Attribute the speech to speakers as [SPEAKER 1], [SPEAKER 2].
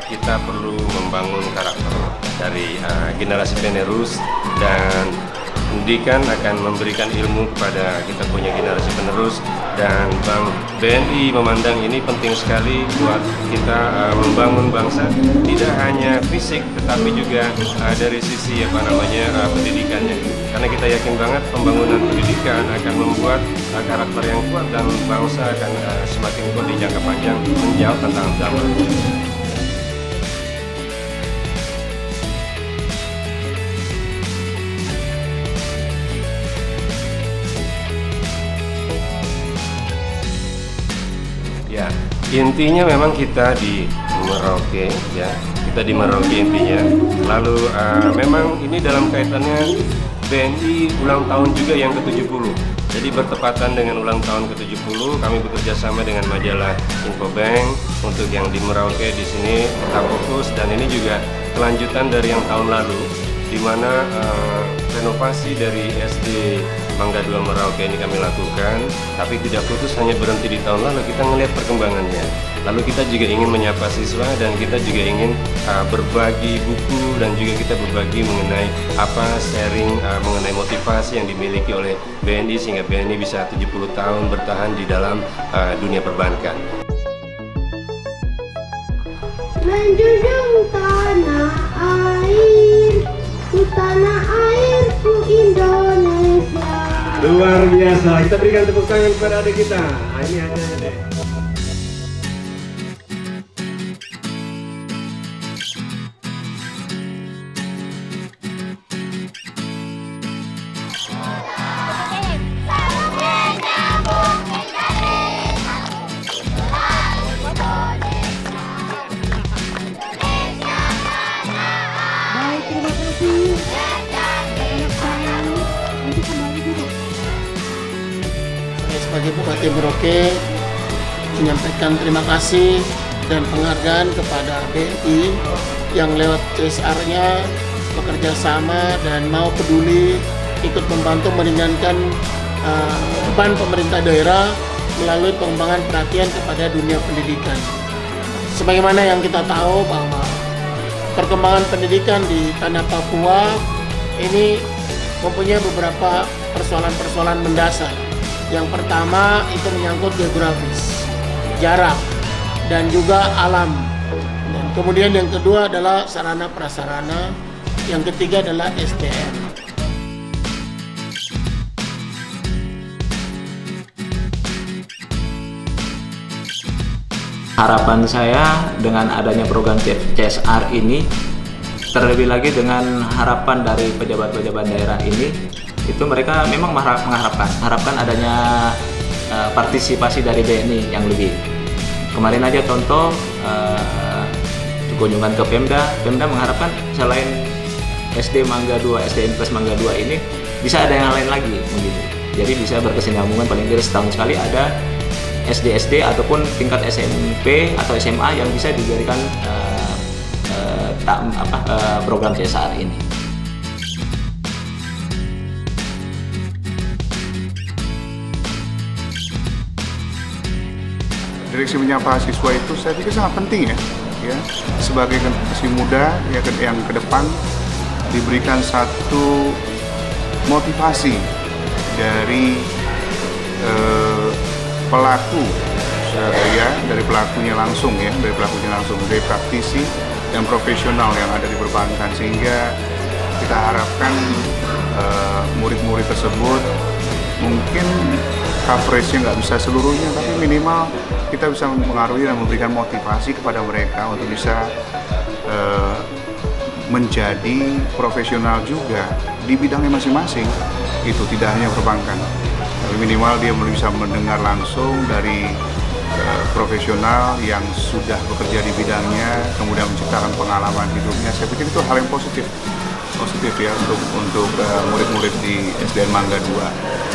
[SPEAKER 1] kita perlu membangun karakter dari generasi penerus, dan pendidikan akan memberikan ilmu kepada kita punya generasi penerus. Dan Bank BNI memandang ini penting sekali buat kita membangun bangsa, tidak hanya fisik tetapi juga dari sisi pendidikannya, karena kita yakin banget pembangunan pendidikan akan membuat karakter yang kuat dan bangsa akan semakin kuat di jangka panjang menjawab tantangan zaman. Ya, intinya memang kita di Merauke, ya, kita di Merauke intinya. Lalu memang ini dalam kaitannya BNI ulang tahun juga yang ke-70. Jadi bertepatan dengan ulang tahun ke-70, kami bekerja sama dengan majalah Infobank untuk yang di Merauke di sini tetap fokus, dan ini juga kelanjutan dari yang tahun lalu, di mana renovasi dari SD Mangga 2 Merauke ini kami lakukan, tapi tidak putus hanya berhenti di tahun lalu, kita melihat perkembangannya. Lalu kita juga ingin menyapa siswa, dan kita juga ingin berbagi buku, dan juga kita berbagi mengenai sharing mengenai motivasi yang dimiliki oleh BNI, sehingga BNI bisa 70 tahun bertahan di dalam dunia perbankan.
[SPEAKER 2] Menjunjung tanah airku Indonesia.
[SPEAKER 1] Luar biasa, kita berikan tepuk tangan kepada adik kita. Ini hanya deh.
[SPEAKER 2] Baik, terima kasih. Nanti kembali dulu.
[SPEAKER 3] Saya sebagai Bupati Merauke menyampaikan terima kasih dan penghargaan kepada BNI yang lewat CSR-nya bekerja sama dan mau peduli ikut membantu meringankan beban pemerintah daerah melalui pengembangan perhatian kepada dunia pendidikan. Sebagaimana yang kita tahu bahwa perkembangan pendidikan di tanah Papua ini mempunyai beberapa persoalan-persoalan mendasar. Yang pertama itu menyangkut geografis, jarak, dan juga alam. Dan kemudian yang kedua adalah sarana prasarana, yang ketiga adalah SDM.
[SPEAKER 4] Harapan saya dengan adanya program CSR ini, terlebih lagi dengan harapan dari pejabat-pejabat daerah ini, itu mereka memang mengharapkan adanya partisipasi dari BNI yang lebih. Kemarin aja contoh kunjungan ke Pemda mengharapkan selain SD Mangga 2, SDN Plus Mangga 2 ini bisa ada yang lain lagi begitu. Jadi bisa berkesinambungan, paling tidak setahun sekali ada SD ataupun tingkat SMP atau SMA yang bisa dijadikan program CSR ini.
[SPEAKER 5] Direksi menyapa siswa itu saya pikir sangat penting ya sebagai generasi muda ya yang ke depan diberikan satu motivasi dari pelaku dari pelakunya langsung, dari praktisi dan profesional yang ada di perbankan, sehingga kita harapkan murid-murid tersebut mungkin coverage-nya nggak bisa seluruhnya, tapi minimal kita bisa mempengaruhi dan memberikan motivasi kepada mereka untuk bisa menjadi profesional juga di bidangnya masing-masing. Itu tidak hanya perbankan, tapi minimal dia bisa mendengar langsung dari profesional yang sudah bekerja di bidangnya, kemudian menciptakan pengalaman hidupnya. Saya pikir itu hal yang positif ya untuk murid-murid di SDN Mangga 2.